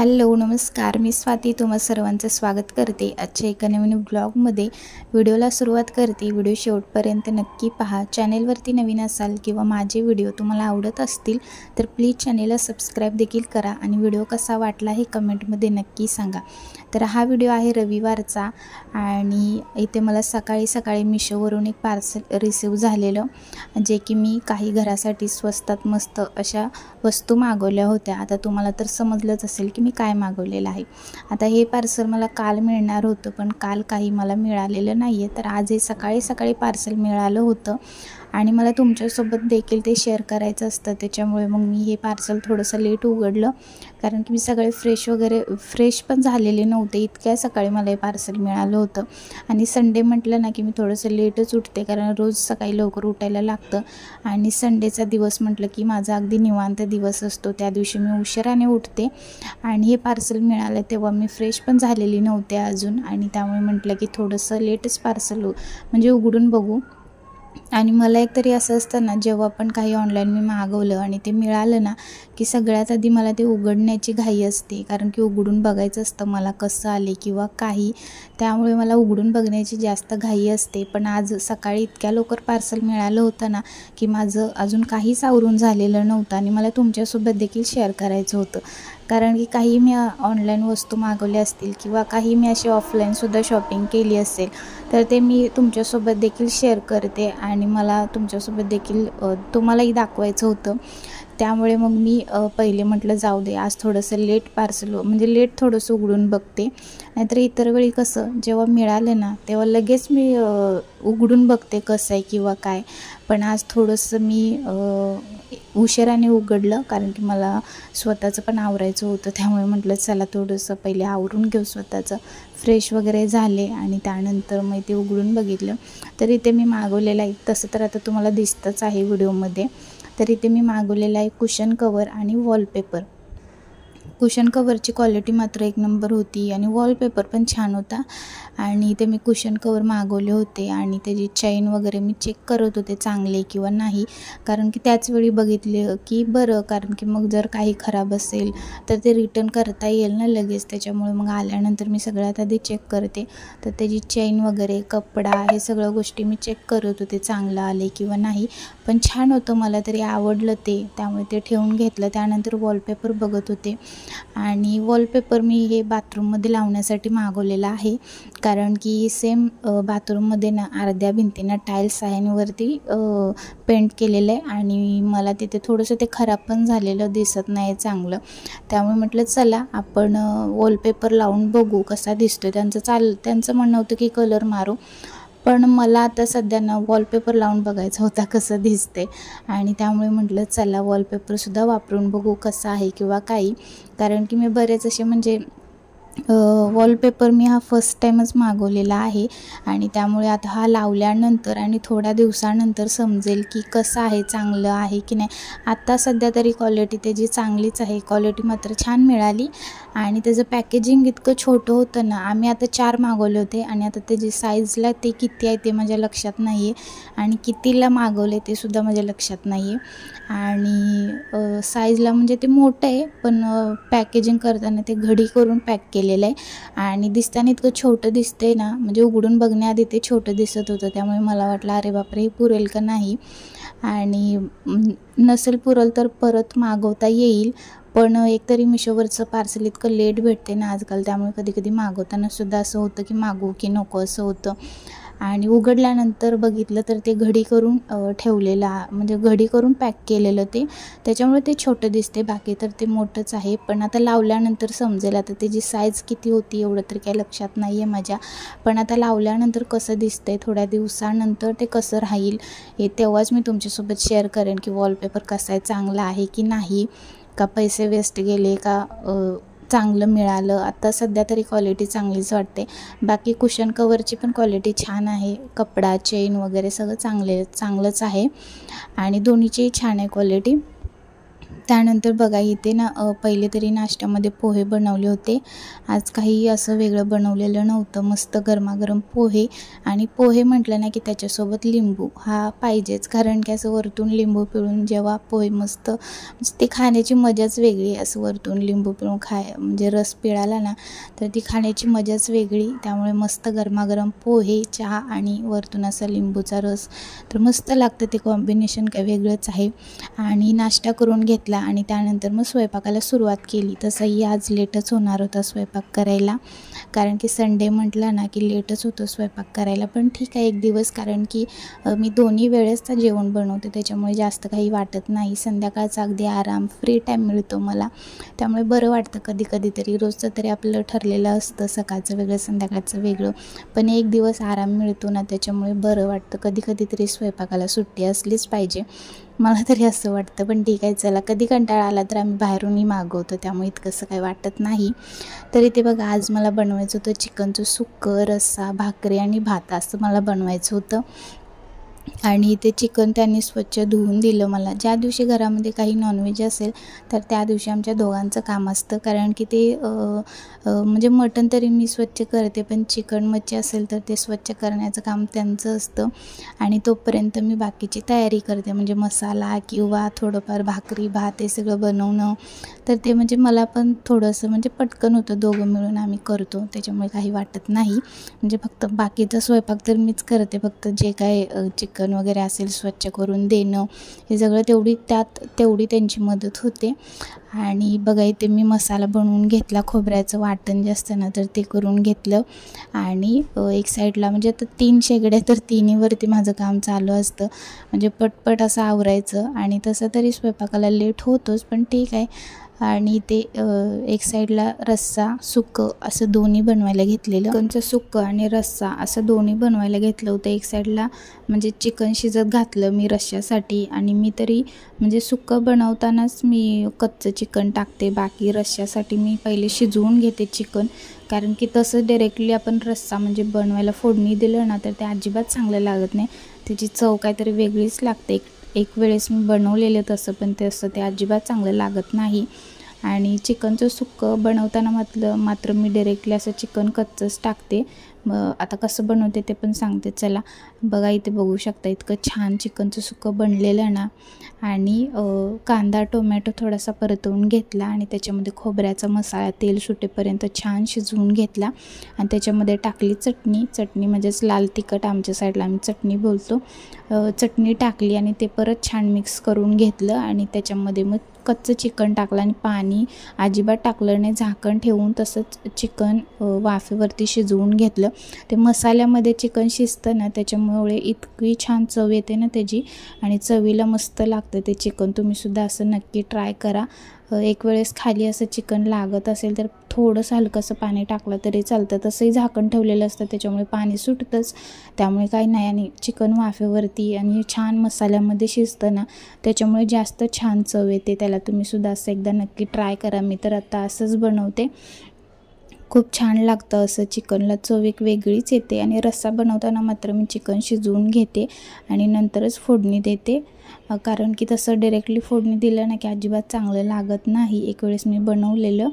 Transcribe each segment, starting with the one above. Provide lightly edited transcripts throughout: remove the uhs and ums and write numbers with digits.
Hello नमस्कार, मी स्वाती तुम्हा सर्वांचं स्वागत करते आजच्या एका नवीन ब्लॉगमध्ये। व्हिडिओला सुरुवात करते। व्हिडिओ शेवटपर्यंत नक्की पहा। चॅनेलवरती नवीन असाल किंवा माझे व्हिडिओ तुम्हाला आवडत असतील तर प्लीज चॅनेलला सबस्क्राईब देखील करा आणि व्हिडिओ कसा वाटला हे कमेंटमध्ये नक्की सांगा। तर हा व्हिडिओ आहे रविवारचा आणि इथे मला सकाळी मिशोवरून एक पार्सल रिसीव झालेलं, जे की मी काही घरासाठी स्वस्तात मस्त अशा वस्तू मागवल्या होत्या। आता तुम्हाला तर समजलंच असेल की मी काय मागवलेलं आहे। आता हे पार्सल मला काल मिळणार होतं, पण काल काही मला मिळालेलं नाहीये, तर आज हे सकाळी पार्सल मिळालं होतं आणि मला तुमच्यासोबत देखील ते शेअर करायचं असतं। त्याच्यामुळे मग मी हे पार्सल थोडंसं लेट उघडलं, कारण की मी सगळे फ्रेश पण झालेले नव्हते। इतक्या सकाळी मला हे पार्सल मिळालं होतं आणि संडे म्हटलं ना की मी थोडंसं लेटच उठते, कारण रोज सकाळी लवकर उठायला लागतं आणि संडेचा दिवस म्हटलं की माझा अगदी निवांत दिवस असतो। त्या दिवशी मी उशिराने उठते आणि हे पार्सल मिळालं तेव्हा मी फ्रेश पण झालेली नव्हते अजून, आणि त्यामुळे म्हटलं की थोडंसं लेटच पार्सल म्हणजे उघडून बघू। आणि मला एक तरी असं असतं ना, जेव्हा पण काही ऑनलाईन मी मागवलं आणि ते मिळालं ना की सगळ्यात आधी मला ते उघडण्याची घाई असते, कारण की उघडून बघायचं असतं मला कसं आले किंवा काही, त्यामुळे मला उघडून बघण्याची जास्त घाई असते। पण आज सकाळी इतक्या लवकर पार्सल मिळालं होतं ना की माझं अजून काहीच आवरून झालेलं नव्हतं आणि मला तुमच्यासोबत देखील शेअर करायचं होतं, कारण की काही मी ऑनलाईन वस्तू मागवल्या असतील किंवा काही मी अशी ऑफलाईनसुद्धा शॉपिंग केली असेल तर ते मी तुमच्यासोबत देखील शेअर करते आणि मला तुमच्यासोबत देखील तुम्हालाही दाखवायचं होतं। त्यामुळे मग मी पहिले म्हटलं जाऊ दे, आज थोडंसं लेट पार्सल म्हणजे लेट थोडंसं उघडून बघते, नाहीतर इतर वेळी कसं जेव्हा मिळालं ना तेव्हा लगेच मी उघडून बघते कसं आहे किंवा काय। पण आज थोडंसं मी उशिराने उघडलं, कारण की मला स्वतःचं पण आवरायचं होतं। त्यामुळे म्हटलं चला थोडंसं पहिले आवरून घेऊ स्वतःचं, फ्रेश वगैरे झाले आणि त्यानंतर मग ते उघडून बघितलं। तर इथे मी मागवलेलं आहे, तसं तर आता तुम्हाला दिसतंच आहे व्हिडिओमध्ये, तर इथे मी मागवलेलं आहे कुशन कवर आणि वॉलपेपर। कुशन कवरची क्वालिटी मात्र एक नंबर होती आणि वॉलपेपर पण छान होता। आणि इथे मी कुशन कवर मागवले होते आणि त्याची चेन वगैरे मी चेक करत होते चांगले किंवा नाही, कारण की त्याच वेळी बघितले की बरं, कारण की मग जर काही खराब असेल तर ते रिटर्न करता येईल ना लगेच। त्याच्यामुळे मग आल्यानंतर मी सगळ्यात आधी चेक करते, तर त्याची चेन वगैरे कपडा हे सगळं गोष्टी मी चेक करत होते चांगलं आले किंवा नाही। पण छान होतं, मला तरी आवडलं ते, त्यामुळे ते ठेवून घेतलं। त्यानंतर वॉलपेपर बघत होते आणि वॉलपेपर मी हे बाथरूममध्ये लावण्यासाठी मागवलेला आहे, कारण की सेम बाथरूममध्ये ना अर्ध्या भिंतींना टाईल्स आहे आणि वरती पेंट केलेलं आहे आणि मला तिथे थोडंसं ते खराब पण झालेलं दिसत नाही चांगलं। त्यामुळे म्हटलं चला आपण वॉलपेपर लावून बघू कसा दिसतो। त्यांचं म्हणणं होतं की कलर मारू, पण मला आता सध्या ना वॉलपेपर लावून बघायचा होता कसं दिसते, आणि त्यामुळे म्हटलं चला वॉलपेपरसुद्धा वापरून बघू कसं आहे किंवा काही। कारण की मी बरेच असे म्हणजे वॉलपेपर मी हा फर्स्ट टाईमच मागवलेला आहे आणि त्यामुळे आता हा लावल्यानंतर आणि थोड्या दिवसानंतर समजेल की कसं आहे, चांगलं आहे की नाही। आत्ता सध्या तरी क्वालिटी त्याची चांगलीच आहे, क्वालिटी मात्र छान मिळाली आणि त्याचं पॅकेजिंग इतकं छोटं होतं ना। आम्ही आता 4 मागवले होते आणि आता त्याची साईजला ते किती आहे ते माझ्या लक्षात नाही आहे आणि कितीला मागवले ते सुद्धा माझ्या लक्षात नाही आहे। आणि साईजला म्हणजे ते मोठं आहे, पण पॅकेजिंग करताना ते घडी करून पॅक केलेलं आहे आणि दिसताना इतकं छोटं दिसतंय ना, म्हणजे उघडून बघण्याआधी ते छोटं दिसत होतं। त्यामुळे मला वाटलं अरे बापरे हे पुरेल का नाही, आणि नसेल पुरेल तर परत मागवता येईल। पण एकतरी मिशोवरचं पार्सल इतकं लेट भेटते ना आजकाल, त्यामुळे कधी मागवताना सुद्धा असं होतं की मागवू की नको असं होतं। आणि उघडल्यानंतर बघितलं तर ते घडी करून ठेवलेलं, म्हणजे घडी करून पॅक केलेलं ते, त्याच्यामुळे ते छोटं दिसते, बाकी तर ते मोठंच आहे। पण आता लावल्यानंतर समजेल, आता त्याची साईज किती होती एवढं तर काही लक्षात नाही आहे माझ्या, पण आता लावल्यानंतर कसं दिसतंय, थोड्या दिवसानंतर ते कसं राहील हे तेव्हाच मी तुमच्यासोबत शेअर करेन की वॉलपेपर कसा आहे, चांगला आहे की नाही, का पैसे वेस्ट गेले का चांगलं मिळालं। आता सध्या तरी क्वालिटी चांगलीच वाटते, बाकी कुशन कवरची पण क्वालिटी छान आहे, कपडा चेन वगैरे सगळं चांगलंच आहे आणि दोन्हीचीही छान आहे क्वालिटी। त्यानंतर बघा इथे ना पहिले तरी नाश्त्यामध्ये पोहे बनवले होते। आज काही असं वेगळं बनवलेलं नव्हतं, मस्त गरमागरम पोहे। आणि पोहे म्हटलं ना की त्याच्यासोबत लिंबू हा पाहिजेच, कारण की असं वरतून लिंबू पिळून जेव्हा पोहे मस्त ते खाण्याची मजाच वेगळी। असं वरतून लिंबू पिळून म्हणजे रस पिळाला ना तर ती खाण्याची मजाच वेगळी। त्यामुळे मस्त गरमागरम पोहे, चहा आणि वरतून असा लिंबूचा रस, तर मस्त लागतं ते कॉम्बिनेशन, काय वेगळंच आहे। आणि नाश्ता करून घेतला आणि त्यानंतर मग स्वयंपाकाला सुरुवात केली। तसंही आज लेटच होणार होता स्वयंपाक करायला, कारण की संडे म्हटला ना की लेटच होतो स्वयंपाक करायला। पण ठीक आहे एक दिवस, कारण की मी दोन्ही वेळेसचं जेवण बनवते, त्याच्यामुळे जास्त काही वाटत नाही। संध्याकाळचा अगदी आराम, फ्री टाईम मिळतो मला, त्यामुळे बरं वाटतं कधी तरी। रोजचं तरी आपलं ठरलेलं असतं सकाळचं वेगळं संध्याकाळचं वेगळं, पण एक दिवस आराम मिळतो ना त्याच्यामुळे बरं वाटतं। कधी तरी स्वयंपाकाला सुट्टी असलीच पाहिजे, मला तरी असं वाटतं। पण ठीक आहे चला, कधी कंटाळा आला तर आम्ही बाहेरूनही मागवतो, त्यामुळे इतकंसं काही वाटत नाही। तर इथे बघा आज मला बनवायचं होतं चिकनचं सुक्कं, रस्सा, भाकरी आणि भात असं मला बनवायचं होतं। आणि ते चिकन त्यांनी स्वच्छ धुवून दिलं मला। ज्या दिवशी घरामध्ये काही नॉनव्हेज असेल तर त्या दिवशी आमच्या दोघांचं काम असतं, कारण की ते म्हणजे मटण तरी मी स्वच्छ करते, पण चिकन मच्छी असेल तर ते स्वच्छ करण्याचं काम त्यांचं असतं। आणि तोपर्यंत मी बाकीची तयारी करते, म्हणजे मसाला किंवा थोडंफार भाकरी भात हे सगळं बनवणं। तर ते म्हणजे मला पण थोडंसं म्हणजे पटकन होतं, दोघं मिळून आम्ही करतो, त्याच्यामुळे काही वाटत नाही। म्हणजे फक्त बाकीचा स्वयंपाक तर मीच करते, फक्त जे काय चिकन वगैरे असेल स्वच्छ करून देणं हे सगळं तेवढी त्यांची मदत होते। आणि बघा इथे मी मसाला बनवून घेतला, खोबऱ्याचं वाटण जे असतं ना तर ते करून घेतलं। आणि एक साईडला म्हणजे आता 3 शेगड्या, तर तिन्हीवरती माझं काम चालू असतं, म्हणजे पटपट असं आवरायचं। आणि तसं तरी स्वयंपाकाला लेट होतोच, पण ठीक आहे। आणि ते एक साईडला रस्सा सुक्कं असं दोन्ही बनवायला घेतलेलं, चिकनचं सुक्कं आणि रस्सा असं दोन्ही बनवायला घेतलं होतं। एक साईडला म्हणजे चिकन शिजत घातलं मी रश्श्यासाठी, आणि मी तरी म्हणजे सुक्कं बनवतानाच मी कच्चं चिकन टाकते, बाकी रश्श्यासाठी मी पहिले शिजवून घेते चिकन, कारण की तसं डायरेक्टली आपण रस्सा म्हणजे बनवायला फोडणी दिलं ना तर ते अजिबात चांगलं लागत नाही, त्याची चव काहीतरी वेगळीच लागते। एक वेळेस मी बनवलेलं तसं, पण ते अजिबात चांगलं लागत नाही। आणि चिकनचं सुक्कं बनवताना मात्र मी डायरेक्टली असं चिकन कच्चंच टाकते। आता कसं बनवते ते पण सांगते चला। बघा इथे बघू शकता इतकं छान चिकनचं सुक्कं बनलेलं ना। आणि कांदा टोमॅटो थोडासा परतवून घेतला आणि त्याच्यामध्ये खोबऱ्याचा मसाला तेल सुटेपर्यंत छान शिजवून घेतला, आणि त्याच्यामध्ये टाकली चटणी म्हणजेच लाल तिखट, आमच्या साईडला आम्ही चटणी बोलतो। चटणी टाकली आणि ते परत छान मिक्स करून घेतलं, आणि त्याच्यामध्ये मग कच्चं चिकन टाकलं आणि पाणी अजिबात टाकलं नाही, झाकण ठेवून तसंच चिकन वाफेवरती शिजवून घेतलं। ते मसाल्यामध्ये चिकन शिजतं ना त्याच्यामुळे इतकी छान चव येते ना त्याची, आणि चवीला मस्त लागतं ते चिकन। तुम्हीसुद्धा असं नक्की ट्राय करा। एक वेळेस खाली असं चिकन लागत असेल तर थोडंसं हलकंसं पाणी टाकलं तरी चालतं, तसंही झाकण ठेवलेलं असतं त्याच्यामुळे पाणी सुटतंच, त्यामुळे काही नाही। आणि चिकन वाफेवरती आणि छान मसाल्यामध्ये शिजतं ना त्याच्यामुळे जास्त छान चव येते त्याला। तुम्हीसुद्धा असं एकदा नक्की ट्राय करा, मी तर आता असंच बनवते, खूप छान लागतं असं। चिकनला चव एक वेगळीच येते। आणि रस्सा बनवताना मात्र मी चिकन शिजवून घेते आणि नंतरच फोडणी देते, कारण की तसं डायरेक्टली फोडणी दिलं ना की अजिबात चांगलं लागत नाही। एक वेळेस मी बनवलेलं।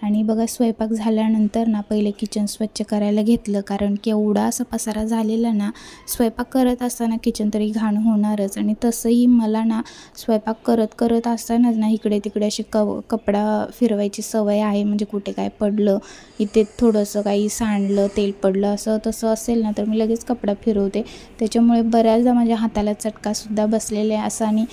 आणि बघा स्वयंपाक झाल्यानंतर ना पहिले किचन स्वच्छ करायला घेतलं, कारण की एवढा असा पसारा झालेला ना, स्वयंपाक करत असताना किचन तरी घाण होणारच। आणि तसंही मला ना स्वयंपाक करत असतानाच ना इकडे तिकडे अशी कपडा फिरवायची सवय आहे, म्हणजे कुठे काय पडलं, इथे थोडंसं काही सांडलं, तेल पडलं असं तसं असेल ना तर मी लगेच कपडा फिरवते, त्याच्यामुळे बऱ्याचदा माझ्या हाताला चटकासुद्धा बसलेला आहे असं। आणि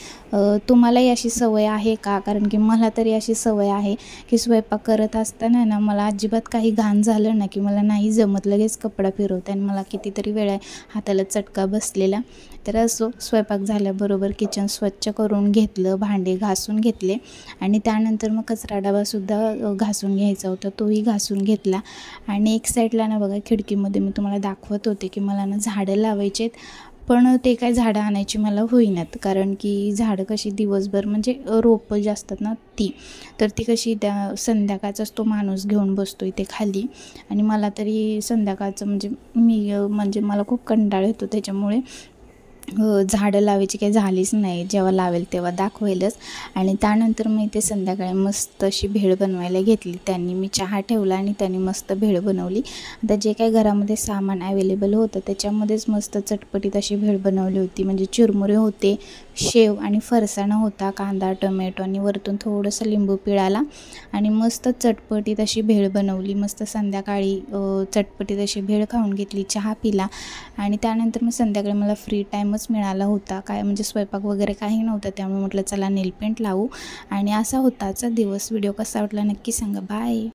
तुम्हालाही अशी सवय आहे का? कारण की मला तरी अशी सवय आहे की स्वयंपाक करत असताना ना मला अजिबात काही घाण झालं ना की मला नाही जमत, लगेच कपडा फिरवते आणि मला कितीतरी वेळा हाताला चटका बसलेला। तर असो, स्वयंपाक झाल्याबरोबर किचन स्वच्छ करून घेतलं, भांडे घासून घेतले, आणि त्यानंतर मग कचरा डबासुद्धा घासून घ्यायचा होता, तोही घासून घेतला। आणि एक साईडला ना बघा खिडकीमध्ये मी तुम्हाला दाखवत होते की मला ना झाडं लावायची आहेत, पण ते काय झाडं आणायची मला होईनात, कारण की झाडं कशी दिवसभर म्हणजे रोपं जी असतात ना ती कशी त्या संध्याकाळचाच तो माणूस घेऊन बसतो इथे खाली, आणि मला तरी संध्याकाळचं म्हणजे मला खूप कंटाळ येतो, त्याच्यामुळे झाडं लावायची काही झालीच नाही, जेव्हा लावेल तेव्हा दाखवेलच. आणि त्यानंतर मी ते संध्याकाळी मस्त अशी भेळ बनवायला घेतली. त्यांनी मी चहा ठेवला आणि त्यांनी मस्त भेळ बनवली. आता जे काही घरामध्ये सामान अवेलेबल होतं त्याच्यामध्येच मस्त चटपटीत अशी भेळ बनवली होती. म्हणजे चिरमुरे होते, शेव आणि फरसाणा होता, कांदा टोमॅटो आणि वरतून थोडंसं लिंबू पिळाला आणि मस्त चटपटीत अशी भेळ बनवली. मस्त संध्याकाळी चटपटीत अशी भेळ खाऊन घेतली, चहा पिला. आणि त्यानंतर मग संध्याकाळी मला फ्री टाईमच मिळाला होता, काय म्हणजे स्वयंपाक वगैरे काही नव्हतं. त्यामुळे म्हटलं चला नेलपेंट लावू. आणि असा होता आजचा दिवस. व्हिडिओ कसा वाटला नक्की सांगा. बाय.